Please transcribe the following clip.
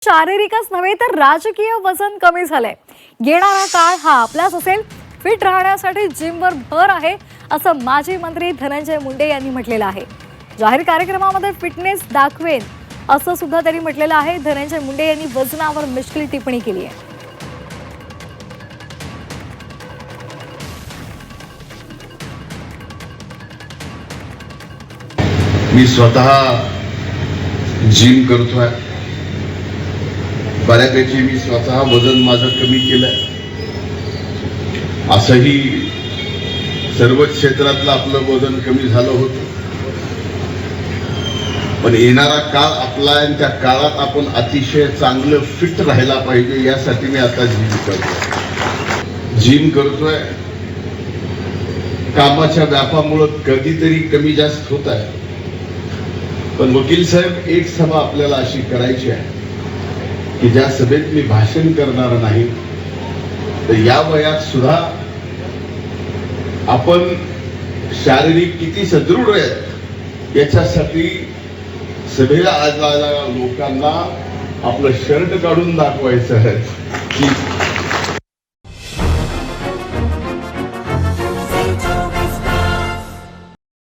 शारीरिकच नव्हे तर राजकीय वजन कमी झालंय। येणारा काळ हा आपलाच असेल। फिट राहण्यासाठी जिमवर भर आहे असं माजी मंत्री धनंजय मुंडे यांनी म्हटलेलं आहे। जाहीर कार्यक्रमामध्ये फिटनेस दाखवेन असं सुद्धा त्यांनी म्हटलेलं आहे। धनंजय मुंडे यांनी वजनावर मिश्किल टिप्पणी केली आहे। मी स्वतः जिम करतोय। बऱ्यापैकी मी स्वतः वजन माझं कमी केलंय। असंही सर्व क्षेत्रातलं आपलं वजन कमी झालं होतं, पण येणारा काळ आपला आहे। त्या काळात आपण अतिशय चांगलं फिट राहायला पाहिजे, यासाठी मी आता जिम करतोय। कामाच्या व्यापामुळे कधीतरी कमी जास्त होत आहे, पण वकील साहेब एक सभा आपल्याला अशी करायची आहे की ज्या सभेत मी भाषण करणार नाही, तर या वयात सुद्धा आपण शारीरिक किती सदृढ आहेत याच्यासाठी सभेला आलेल्या लोकांना आपलं शर्ट काढून दाखवायचं आहे की